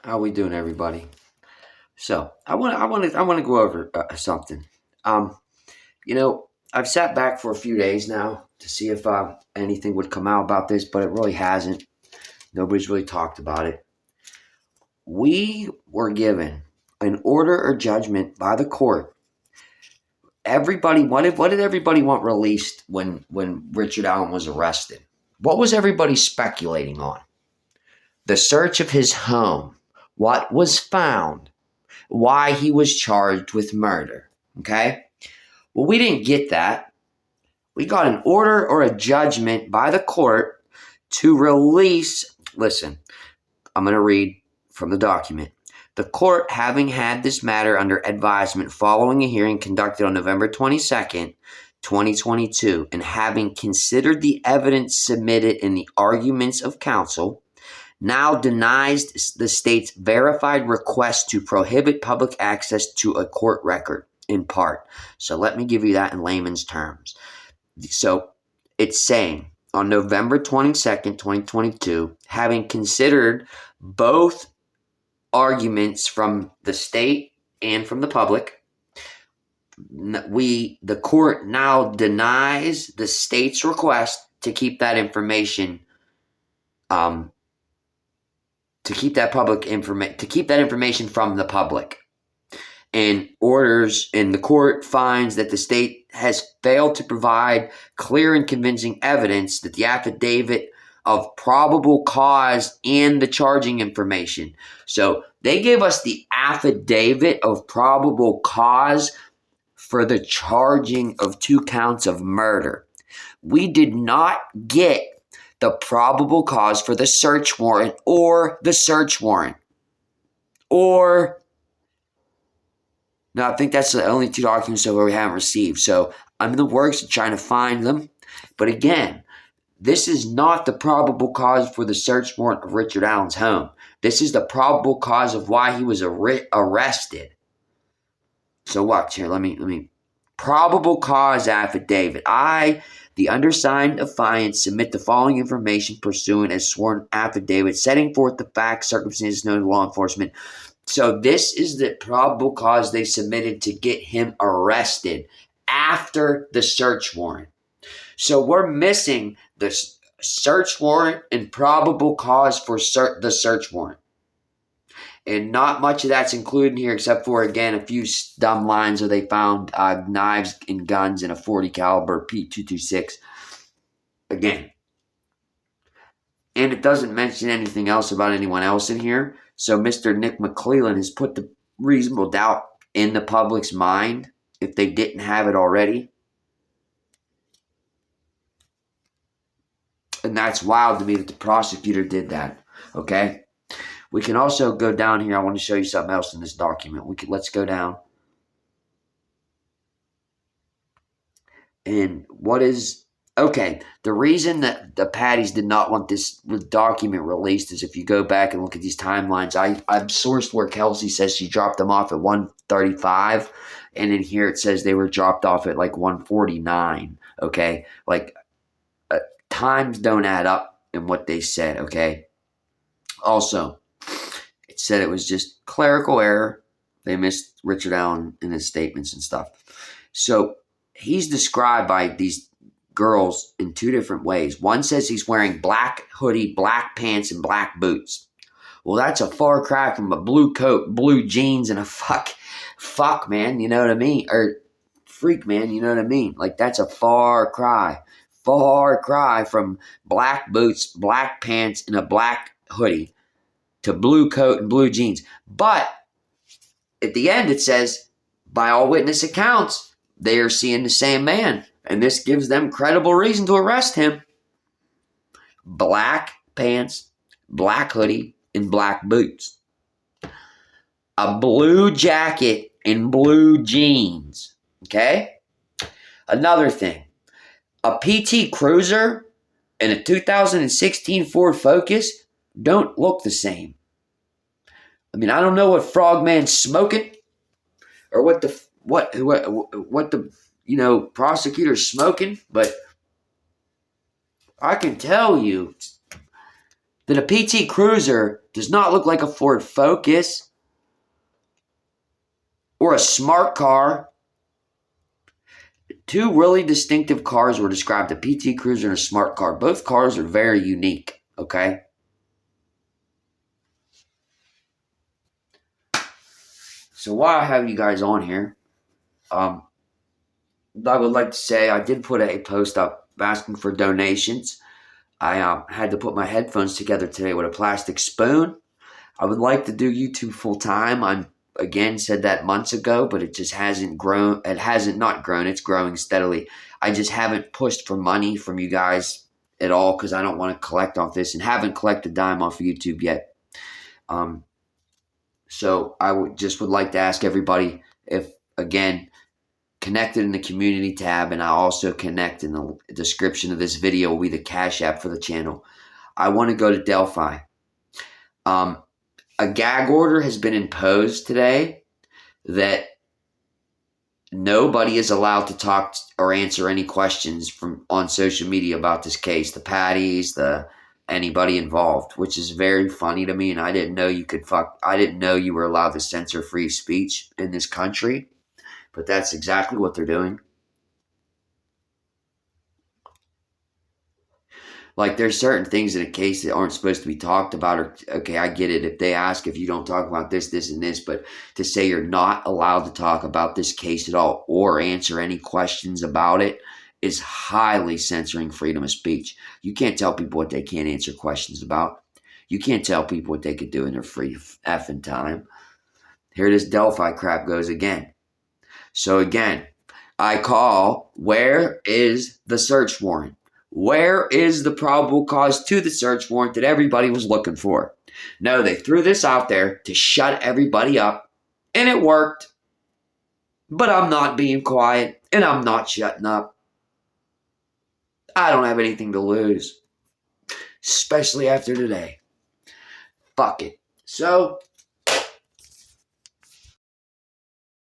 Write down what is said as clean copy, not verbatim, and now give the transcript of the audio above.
How we doing, everybody? So I want to go over something. Um, I've sat back for a few days now to see if anything would come out about this, but it really hasn't. Nobody's really talked about it. We were given an order or judgment by the court. Everybody, what did everybody want released when Richard Allen was arrested? What was everybody speculating on? The search of his home, what was found, why he was charged with murder. Okay? Well, we didn't get that. We got an order or a judgment by the court to release. Listen, I'm going to read from the document. The court, having had this matter under advisement following a hearing conducted on November 22nd, 2022, and having considered the evidence submitted in the arguments of counsel, now denies the state's verified request to prohibit public access to a court record in part. So let me give you that in layman's terms. So it's saying on November 22nd, 2022, having considered both arguments from the state and from the public, the court now denies the state's request to keep that information to keep that information from the public, and the court finds that the state has failed to provide clear and convincing evidence that the affidavit of probable cause and the charging information. So they gave us the affidavit of probable cause for the charging of 2 counts of murder. We did not get the probable cause for the search warrant or the search warrant. No, I think that's the only 2 documents so far we haven't received. So I'm in the works of trying to find them. But again, this is not the probable cause for the search warrant of Richard Allen's home. This is the probable cause of why he was arrested. So watch here. Let me. Probable cause affidavit. I, the undersigned affiant, submit the following information pursuant as sworn affidavit, setting forth the facts, circumstances known to law enforcement. So this is the probable cause they submitted to get him arrested after the search warrant. So we're missing the search warrant and probable cause for the search warrant. And not much of that's included here except for, again, a few dumb lines where they found knives and guns in a .40 caliber .226. Again. And it doesn't mention anything else about anyone else in here. So Mr. Nick McClellan has put the reasonable doubt in the public's mind if they didn't have it already. And that's wild to me that the prosecutor did that. Okay? We can also go down here. I want to show you something else in this document. Let's go down. And the reason that the Patties did not want this document released is if you go back and look at these timelines, I've sourced where Kelsey says she dropped them off at 1:35, and in here it says they were dropped off at like 1:49. Okay, times don't add up in what they said. Okay, also. Said it was just clerical error. They missed Richard Allen in his statements and stuff. So he's described by these girls in 2 different ways. One says he's wearing black hoodie, black pants, and black boots. Well, that's a far cry from a blue coat, blue jeans, and a fuck man, you know what I mean? Or freak man, you know what I mean? Like, that's a far cry. Far cry from black boots, black pants, and a black hoodie to blue coat and blue jeans. But at the end it says, by all witness accounts, they are seeing the same man. And this gives them credible reason to arrest him. Black pants, black hoodie, and black boots. A blue jacket and blue jeans. Okay? Another thing. A PT Cruiser and a 2016 Ford Focus don't look the same. I mean, I don't know what Frogman's smoking or what the prosecutor's smoking, but I can tell you that a PT Cruiser does not look like a Ford Focus or a smart car. Two really distinctive cars were described, a PT Cruiser and a smart car. Both cars are very unique, okay? So while I have you guys on here, I would like to say I did put a post up asking for donations. I had to put my headphones together today with a plastic spoon. I would like to do YouTube full time. I'm again said that months ago, but it just hasn't grown. It hasn't not grown. It's growing steadily. I just haven't pushed for money from you guys at all because I don't want to collect off this and haven't collected a dime off of YouTube yet. So I would like to ask everybody if, again, connected in the community tab, and I also connect in the description of this video will be the Cash App for the channel. I want to go to DELPHI. A gag order has been imposed today that nobody is allowed to talk or answer any questions from on social media about this case. The Patties, anybody involved, which is very funny to me. And I didn't know I didn't know you were allowed to censor free speech in this country, but that's exactly what they're doing. Like, there's certain things in a case that aren't supposed to be talked about. Or, okay, I get it. If they ask if you don't talk about this, this, and this, but to say you're not allowed to talk about this case at all or answer any questions about it is highly censoring freedom of speech. You can't tell people what they can't answer questions about. You can't tell people what they could do in their free effing time. Here this DELPHI crap goes again. So again, I call, where is the search warrant? Where is the probable cause to the search warrant that everybody was looking for? No, they threw this out there to shut everybody up, and it worked. But I'm not being quiet, and I'm not shutting up. I don't have anything to lose, especially after today. Fuck it. So,